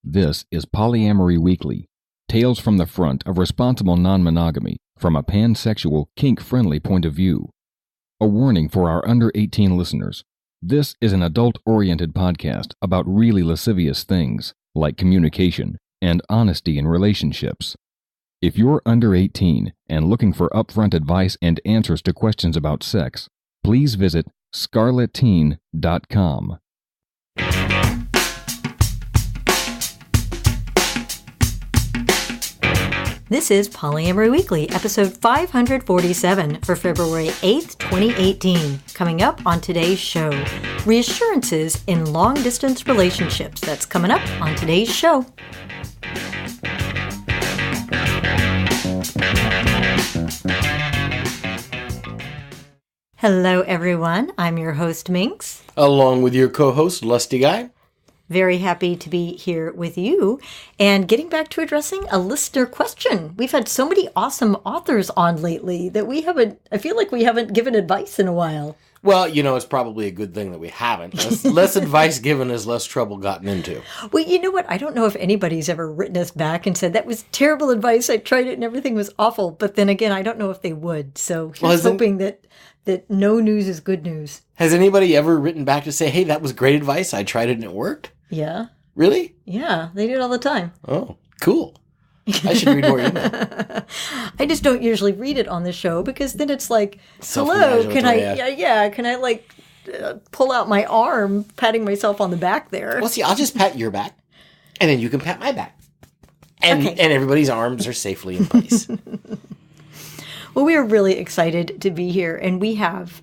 This is Polyamory Weekly, tales from the front of responsible non-monogamy from a pansexual, kink-friendly point of view. A warning for our under 18 listeners. This is an adult-oriented podcast about really lascivious things, like communication and honesty in relationships. If you're under 18 and looking for upfront advice and answers to questions about sex, please visit scarletteen.com. This is Polyamory Weekly, episode 547 for February 8th, 2018. Coming up on today's show, Reassurances in long-distance relationships. That's coming up on today's show. Hello, everyone. I'm your host, Minx. Along with your co-host, LustyGuy. Very happy to be here with you and getting back to addressing a listener question. We've had so many awesome authors on lately that I feel like we haven't given advice in a while. Well, it's probably a good thing that we haven't. Less advice given is less trouble gotten into. Well, you know what? I don't know if anybody's ever written us back and said, that was terrible advice. I tried it and everything was awful. But then again, I don't know if they would. So here's hoping that no news is good news. Has anybody ever written back to say, hey, that was great advice. I tried it and it worked? Yeah. Really? Yeah, they do it all the time. Oh, cool. I should read more email. I just don't usually read it on the show because then it's like, hello, can I pull out my arm, patting myself on the back there? Well, see, I'll just pat your back, and then you can pat my back. And everybody's arms are safely in place. Well, we are really excited to be here, and we have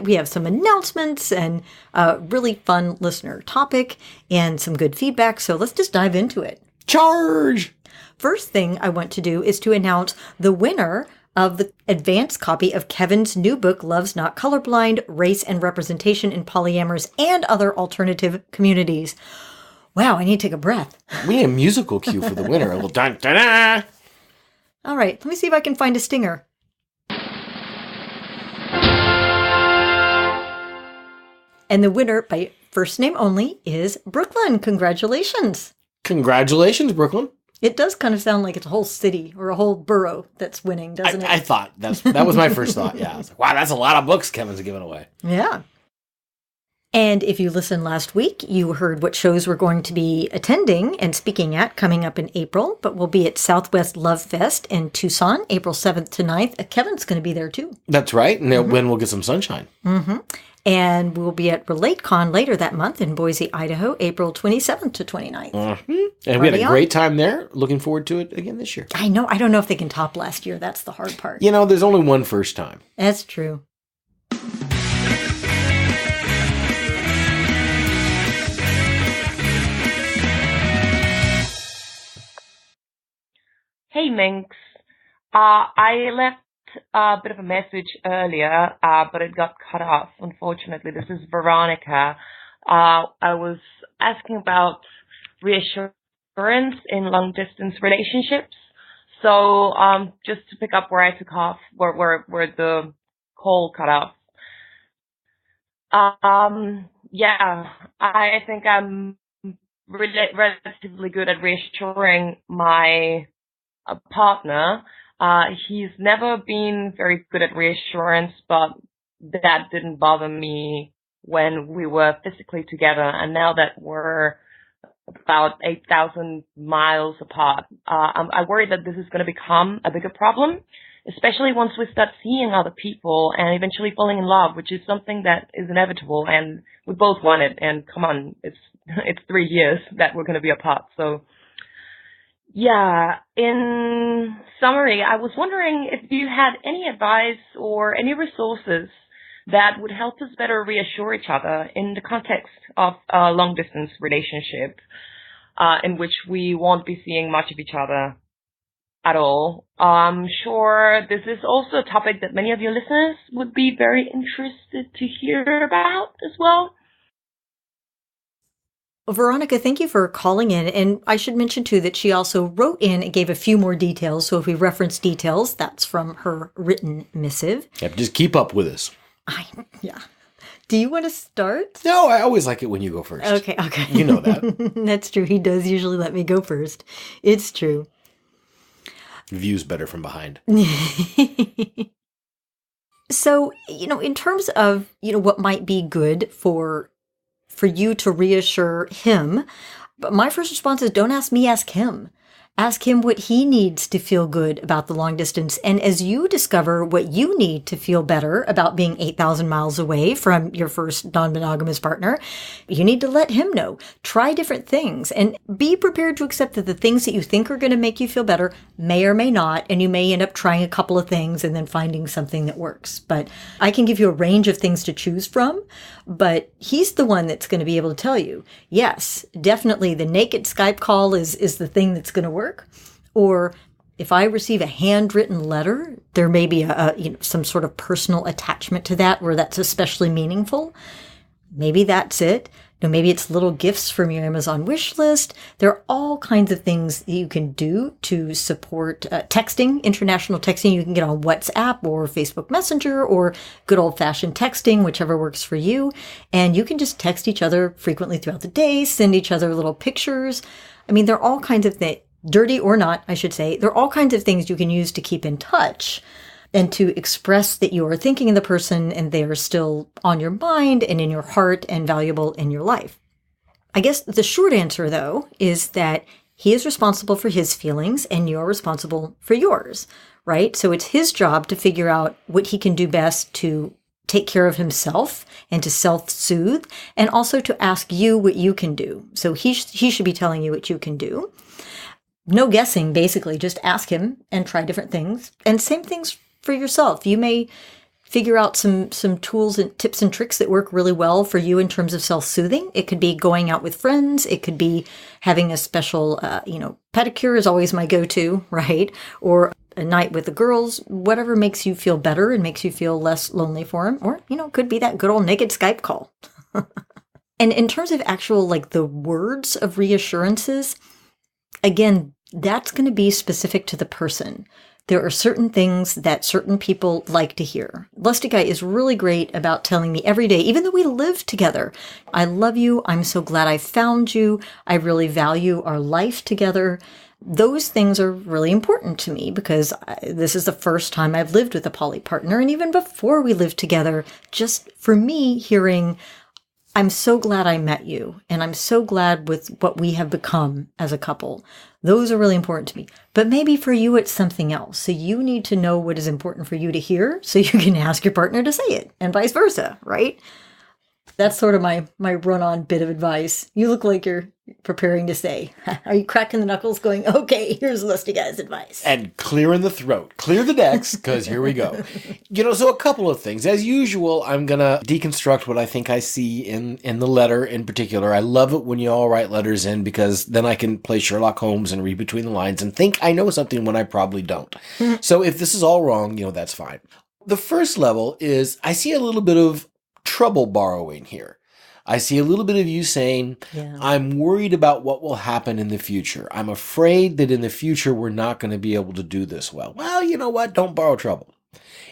we have some announcements and a really fun listener topic and some good feedback. So let's just dive into it. Charge! First thing I want to do is to announce the winner of the advanced copy of Kevin's new book, Love's Not Colorblind: Race and Representation in Polyamorous and Other Alternative Communities. Wow, I need to take a breath. We need a musical cue for the winner. A little dun dun dun. All right, let me see if I can find a stinger. And the winner by first name only is Brooklynn. Congratulations. Congratulations, Brooklynn. It does kind of sound like it's a whole city or a whole borough that's winning, doesn't it? I thought that was my first thought. Yeah, I was like, wow, that's a lot of books Kevin's giving away. Yeah. And if you listened last week, you heard what shows we're going to be attending and speaking at coming up in April. But we'll be at Southwest Love Festin Tucson, April 7th to 9th. Kevin's going to be there too. That's right. And when we'll get some sunshine. Mm-hmm. And we'll be at RelateCon later that month in Boise, Idaho, April 27th to 29th. Mm-hmm. And we had a great time there. Looking forward to it again this year. I know. I don't know if they can top last year. That's the hard part. There's only one first time. That's true. Hey, Minx. I left a bit of a message earlier, but it got cut off, unfortunately. This is Veronica. I was asking about reassurance in long-distance relationships. So just to pick up where I took off, where the call cut off. I think I'm relatively good at reassuring my partner. He's never been very good at reassurance, but that didn't bother me when we were physically together. And now that we're about 8,000 miles apart, I worry that this is going to become a bigger problem, especially once we start seeing other people and eventually falling in love, which is something that is inevitable. And we both want it. And come on, it's 3 years that we're going to be apart. So yeah, in summary, I was wondering if you had any advice or any resources that would help us better reassure each other in the context of a long-distance relationship in which we won't be seeing much of each other at all. I'm sure this is also a topic that many of your listeners would be very interested to hear about as well. Well, Veronica, thank you for calling in. And I should mention, too, that she also wrote in and gave a few more details. So if we reference details, that's from her written missive. Yep, just keep up with us. Yeah. Do you want to start? No, I always like it when you go first. Okay. You know that. That's true. He does usually let me go first. It's true. View's better from behind. So, in terms of, what might be good for you to reassure him, but my first response is don't ask me, ask him. Ask him what he needs to feel good about the long distance. And as you discover what you need to feel better about being 8,000 miles away from your first non-monogamous partner, you need to let him know. Try different things and be prepared to accept that the things that you think are going to make you feel better may or may not. And you may end up trying a couple of things and then finding something that works. But I can give you a range of things to choose from, but he's the one that's going to be able to tell you, yes, definitely the naked Skype call is the thing that's going to work. Or if I receive a handwritten letter, there may be some sort of personal attachment to that where that's especially meaningful. Maybe that's it. Maybe it's little gifts from your Amazon wish list. There are all kinds of things that you can do to support texting, international texting. You can get on WhatsApp or Facebook Messenger or good old-fashioned texting, whichever works for you. And you can just text each other frequently throughout the day, send each other little pictures. I mean, there are all kinds of things, dirty or not, I should say. There are all kinds of things you can use to keep in touch and to express that you are thinking of the person and they are still on your mind and in your heart and valuable in your life. I guess the short answer, though, is that he is responsible for his feelings and you're responsible for yours, right? So it's his job to figure out what he can do best to take care of himself and to self-soothe and also to ask you what you can do. So he should be telling you what you can do. No guessing, basically. Just ask him and try different things. And same things for yourself. You may figure out some tools and tips and tricks that work really well for you in terms of self-soothing. It could be going out with friends. It could be having a special, pedicure is always my go-to, right? Or a night with the girls, whatever makes you feel better and makes you feel less lonely for him. Or, it could be that good old naked Skype call. And in terms of actual, the words of reassurances, again, that's going to be specific to the person. There are certain things that certain people like to hear. LustyGuy is really great about telling me every day, even though we live together, I love you. I'm so glad I found you. I really value our life together. Those things are really important to me because this is the first time I've lived with a poly partner. And even before we lived together, just for me hearing, I'm so glad I met you, and I'm so glad with what we have become as a couple. Those are really important to me. But maybe for you, it's something else. So you need to know what is important for you to hear so you can ask your partner to say it, and vice versa, right? That's sort of my run-on bit of advice. You look like you're preparing to say. Are you cracking the knuckles going, okay, here's LustyGuy's advice. And clearing the throat. Clear the decks, because here we go. So a couple of things. As usual, I'm going to deconstruct what I think I see in the letter in particular. I love it when you all write letters in because then I can play Sherlock Holmes and read between the lines and think I know something when I probably don't. So if this is all wrong, that's fine. The first level is I see a little bit of trouble borrowing here. I see a little bit of you saying, I'm worried about what will happen in the future. I'm afraid that in the future we're not going to be able to do this well. Well, you know what? Don't borrow trouble.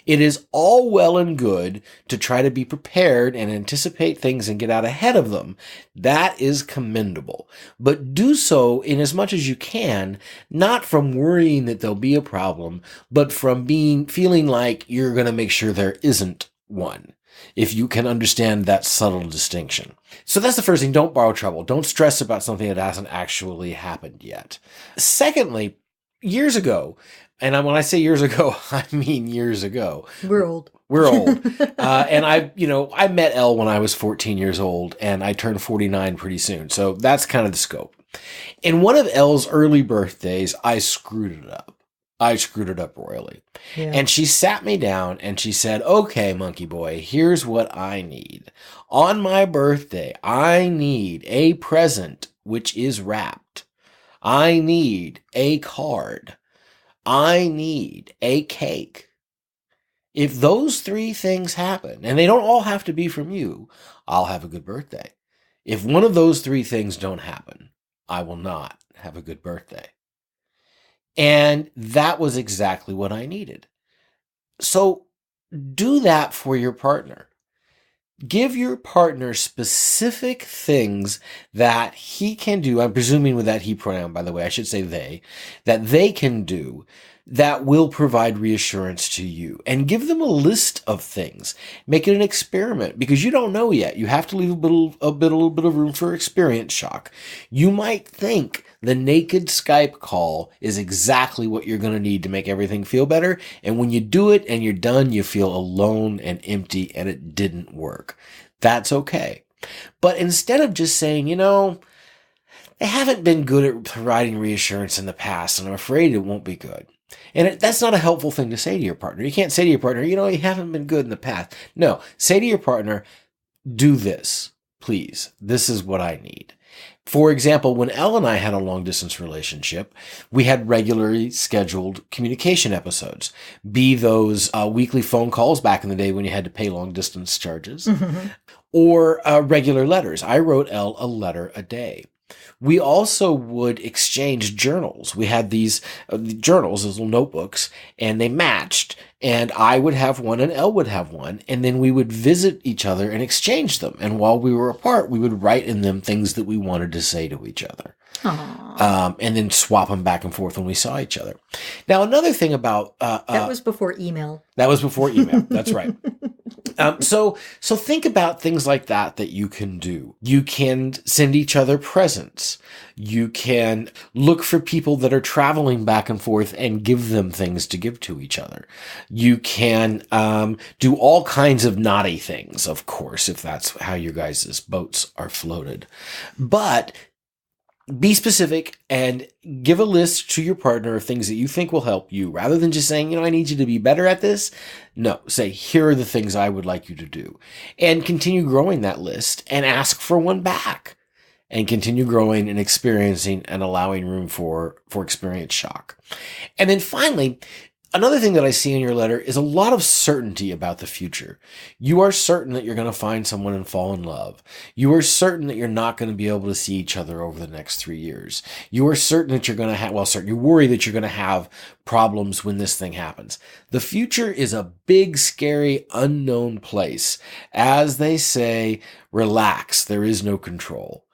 It is all well and good to try to be prepared and anticipate things and get out ahead of them. That is commendable. But do so in as much as you can, not from worrying that there'll be a problem, but from feeling like you're going to make sure there isn't one. If you can understand that subtle distinction. So that's the first thing. Don't borrow trouble. Don't stress about something that hasn't actually happened yet. Secondly, years ago, and when I say years ago, I mean years ago. We're old. And I met Elle when I was 14 years old, and I turned 49 pretty soon. So that's kind of the scope. In one of Elle's early birthdays, I screwed it up. Royally. Yeah. And she sat me down and she said, okay, monkey boy, here's what I need. On my birthday, I need a present which is wrapped. I need a card. I need a cake. If those three things happen, and they don't all have to be from you, I'll have a good birthday. If one of those three things don't happen, I will not have a good birthday. And that was exactly what I needed. So do that for your partner. Give your partner specific things that he can do. I'm presuming with that he pronoun, by the way, I should say that they can do that will provide reassurance to you, and give them a list of things. Make it an experiment, because you don't know yet. You have to leave a little bit of room for experience shock. You might think the naked Skype call is exactly what you're going to need to make everything feel better. And when you do it and you're done, you feel alone and empty and it didn't work. That's okay. But instead of just saying, they haven't been good at providing reassurance in the past, and I'm afraid it won't be good. And that's not a helpful thing to say to your partner. You can't say to your partner, you haven't been good in the past. No, say to your partner, do this, please. This is what I need. For example, when Elle and I had a long-distance relationship, we had regularly scheduled communication episodes, be those weekly phone calls back in the day when you had to pay long-distance charges, or regular letters. I wrote Elle a letter a day. We also would exchange journals. We had these journals, those little notebooks, and they matched. And I would have one and Elle would have one. And then we would visit each other and exchange them. And while we were apart, we would write in them things that we wanted to say to each other. And then swap them back and forth when we saw each other. Now, another thing about... that was before email. That was before email. That's right. So think about things like that you can do. You can send each other presents. You can look for people that are traveling back and forth and give them things to give to each other. You can do all kinds of naughty things, of course, if that's how your guys' boats are floated. But be specific and give a list to your partner of things that you think will help you, rather than just saying, I need you to be better at this. No, say, here are the things I would like you to do, and continue growing that list and ask for one back, and continue growing and experiencing and allowing room for experience shock. And then finally, another thing that I see in your letter is a lot of certainty about the future. You are certain that you're going to find someone and fall in love. You are certain that you're not going to be able to see each other over the next 3 years. You are certain that you're going to have, you worry that you're going to have problems when this thing happens. The future is a big, scary, unknown place. As they say, relax, there is no control.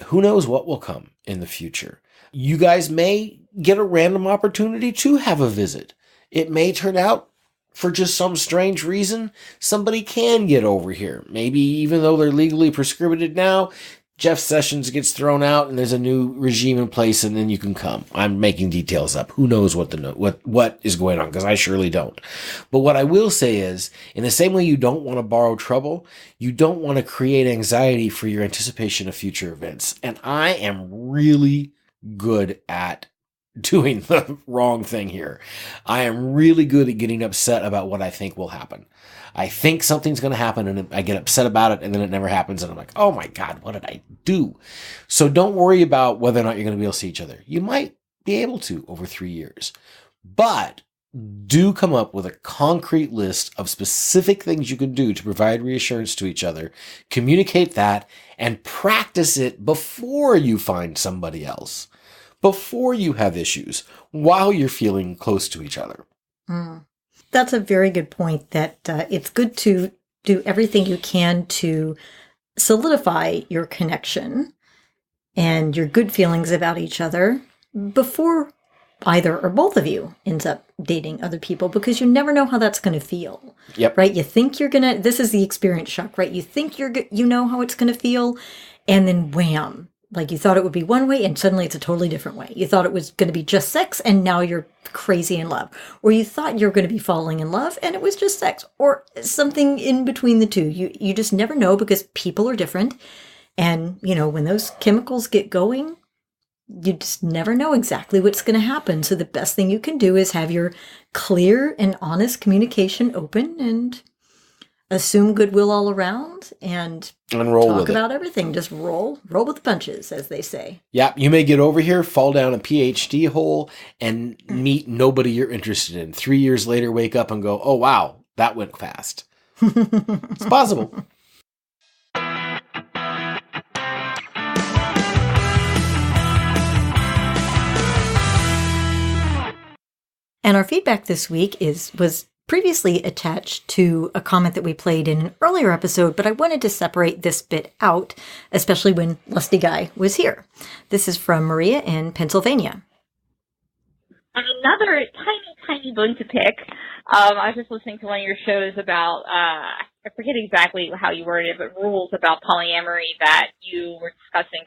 Who knows what will come in the future? You guys may get a random opportunity to have a visit. It may turn out, for just some strange reason, somebody can get over here. Maybe even though they're legally prescripted now, Jeff Sessions gets thrown out and there's a new regime in place, and then you can come. I'm making details up. Who knows what is going on, because I surely don't. But what I will say is, in the same way you don't want to borrow trouble, you don't want to create anxiety for your anticipation of future events. And I am really good at doing the wrong thing here. I am really good at getting upset about what I think will happen. I think something's going to happen and I get upset about it, and then it never happens, and I'm like, oh my God, what did I do? So don't worry about whether or not you're going to be able to see each other. You might be able to over 3 years, but do come up with a concrete list of specific things you can do to provide reassurance to each other. Communicate that and practice it before you find somebody else, before you have issues, while you're feeling close to each other. That's a very good point, that it's good to do everything you can to solidify your connection and your good feelings about each other before either or both of you ends up dating other people, because you never know how that's going to feel. Yep. Right? You think you're going to, this is the experience shock, right? You think you know how it's going to feel, and then wham, like you thought it would be one way and suddenly it's a totally different way. You thought it was going to be just sex and now you're crazy in love. Or you thought you were going to be falling in love and it was just sex, or something in between the two. You just never know, because people are different. And, when those chemicals get going, you just never know exactly what's going to happen. So the best thing you can do is have your clear and honest communication open, and assume goodwill all around, and roll talk with about everything. Just roll with the punches, as they say. Yeah, you may get over here, fall down a PhD hole, and meet nobody you're interested in. 3 years later, wake up and go, oh, wow, that went fast. It's possible. And our feedback this week was previously attached to a comment that we played in an earlier episode, but I wanted to separate this bit out, especially when LustyGuy was here. This is from Maria in Pennsylvania. Another tiny bone to pick. I was just listening to one of your shows about, I forget exactly how you worded it, but rules about polyamory that you were discussing,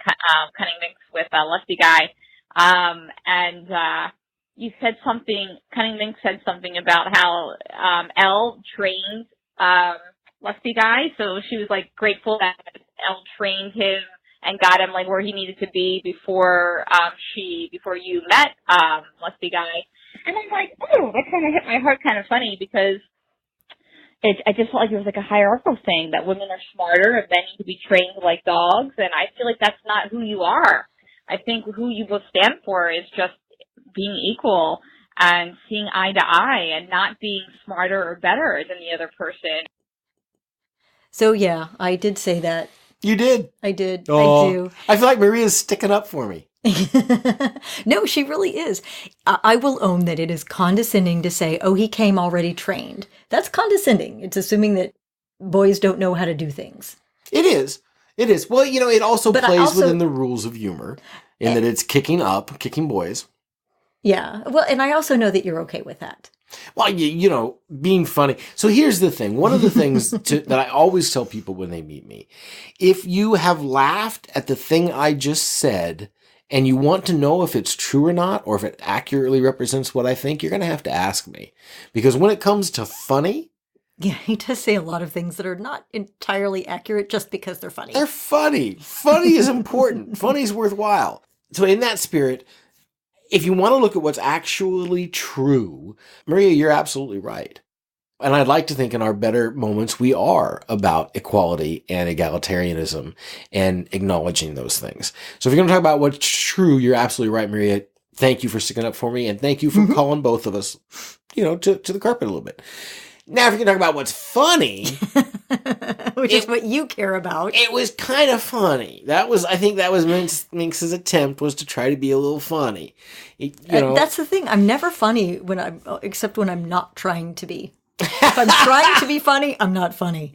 Cunning Minx with LustyGuy. And you said something, Cunning Minx said something about how Elle trained LustyGuy. So she was like grateful that Elle trained him and got him like where he needed to be before you met LustyGuy. And I'm like, oh, that kind of hit my heart kind of funny because I just felt like it was like a hierarchical thing that women are smarter and men need to be trained like dogs. And I feel like that's not who you are. I think who you both stand for is just being equal and seeing eye to eye and not being smarter or better than the other person. So yeah, I did say that. You did. I did. Oh, I do. I feel like Maria's sticking up for me. No, she really is. I will own that it is condescending to say, oh, he came already trained. That's condescending. It's assuming that boys don't know how to do things. It is. It is. Well, it also plays within the rules of humor in that it's kicking boys. Yeah. Well, and I also know that you're okay with that. Well, being funny. So here's the thing. One of the things that I always tell people when they meet me, if you have laughed at the thing I just said and you want to know if it's true or not, or if it accurately represents what I think, you're going to have to ask me. Because when it comes to funny... Yeah, he does say a lot of things that are not entirely accurate just because they're funny. They're funny. Funny is important. Funny is worthwhile. So in that spirit... If you want to look at what's actually true, Maria, you're absolutely right. And I'd like to think in our better moments, we are about equality and egalitarianism and acknowledging those things. So if you're going to talk about what's true, you're absolutely right, Maria. Thank you for sticking up for me. And thank you for calling both of us, to the carpet a little bit. Now, if you're going to talk about what's funny... Which is what you care about. It was kind of funny. I think that was Minx's attempt was to try to be a little funny. That's the thing. I'm never funny except when I'm not trying to be. If I'm trying to be funny, I'm not funny.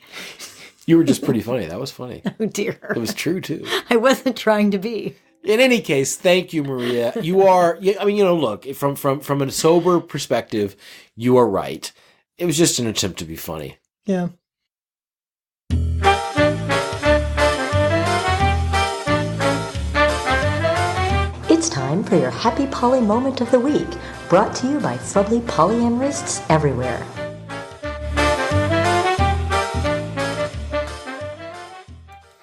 You were just pretty funny. That was funny. Oh, dear. It was true, too. I wasn't trying to be. In any case, thank you, Maria. You are, look, from a sober perspective, you are right. It was just an attempt to be funny. Yeah. It's time for your Happy Poly Moment of the Week, brought to you by Fubbly Polyamorists everywhere.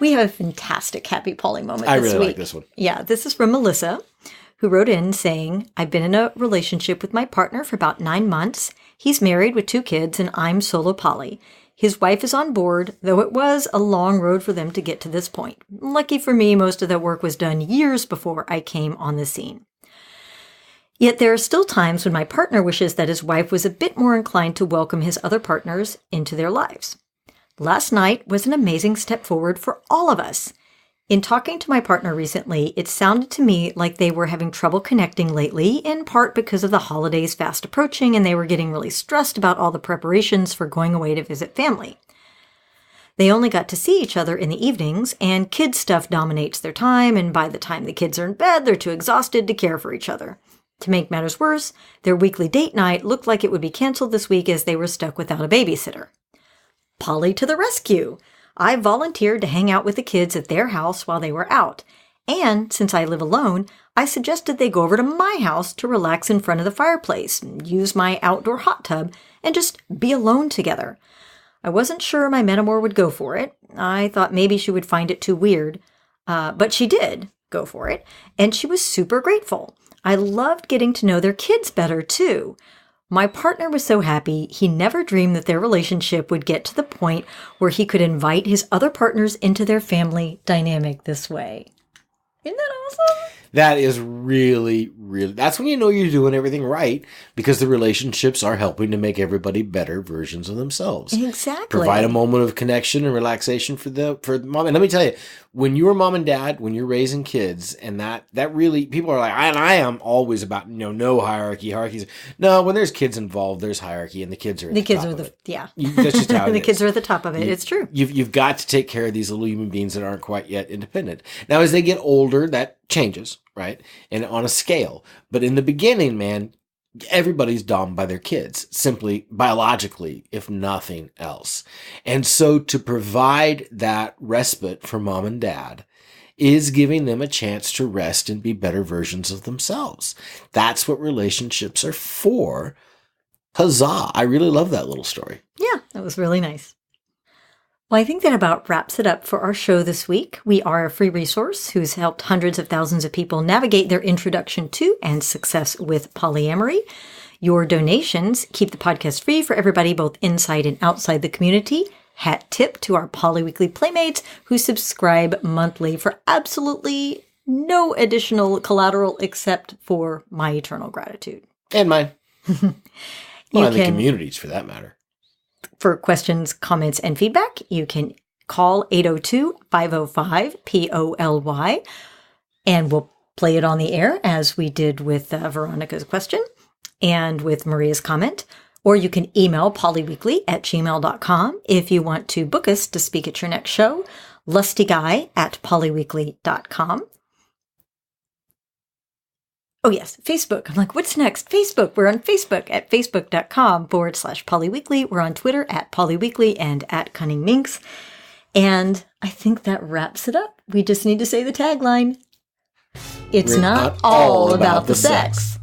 We have a fantastic Happy Poly Moment this week. I really like this one. Yeah, this is from Melissa, who wrote in saying, I've been in a relationship with my partner for about 9 months. He's married with 2 kids, and I'm solo poly. His wife is on board, though it was a long road for them to get to this point. Lucky for me, most of the work was done years before I came on the scene. Yet there are still times when my partner wishes that his wife was a bit more inclined to welcome his other partners into their lives. Last night was an amazing step forward for all of us. In talking to my partner recently, it sounded to me like they were having trouble connecting lately, in part because of the holidays fast approaching and they were getting really stressed about all the preparations for going away to visit family. They only got to see each other in the evenings, and kid stuff dominates their time, and by the time the kids are in bed, they're too exhausted to care for each other. To make matters worse, their weekly date night looked like it would be canceled this week as they were stuck without a babysitter. Polly to the rescue! I volunteered to hang out with the kids at their house while they were out, and since I live alone, I suggested they go over to my house to relax in front of the fireplace, use my outdoor hot tub, and just be alone together. I wasn't sure my metamor would go for it. I thought maybe she would find it too weird, but she did go for it, and she was super grateful. I loved getting to know their kids better, too. My partner was so happy he never dreamed that their relationship would get to the point where he could invite his other partners into their family dynamic this way. Isn't that awesome? That is really, really, that's when you know you're doing everything right, because the relationships are helping to make everybody better versions of themselves. Exactly. Provide a moment of connection and relaxation for mom. And let me tell you, when you're mom and dad, when you're raising kids, and that really, people are like, I am always about, no hierarchies. No, when there's kids involved, there's hierarchy, and the kids are at the top of it. Yeah. That's just how it the is. kids are at the top of it. It's true. You've got to take care of these little human beings that aren't quite yet independent. Now, as they get older, that changes, right? And on a scale. But in the beginning, man, everybody's domed by their kids, simply biologically, if nothing else. And so to provide that respite for mom and dad is giving them a chance to rest and be better versions of themselves. That's what relationships are for. Huzzah. I really love that little story. Yeah, that was really nice. Well, I think that about wraps it up for our show this week. We are a free resource who's helped hundreds of thousands of people navigate their introduction to and success with polyamory. Your donations keep the podcast free for everybody, both inside and outside the community. Hat tip to our Polyweekly Playmates who subscribe monthly for absolutely no additional collateral except for my eternal gratitude. And mine. Well, and the communities, for that matter. For questions, comments, and feedback, you can call 802-505-POLY, and we'll play it on the air as we did with Veronica's question and with Maria's comment. Or you can email polyweekly@gmail.com if you want to book us to speak at your next show, LustyGuy@polyweekly.com. Oh, yes, Facebook. I'm like, what's next? Facebook. We're on Facebook at facebook.com/polyweekly. We're on Twitter at polyweekly and at cunningminx. And I think that wraps it up. We just need to say the tagline. It's not all about the sex.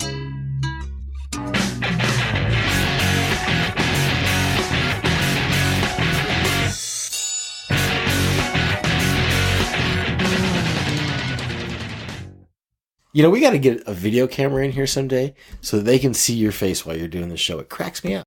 We got to get a video camera in here someday so that they can see your face while you're doing the show. It cracks me up.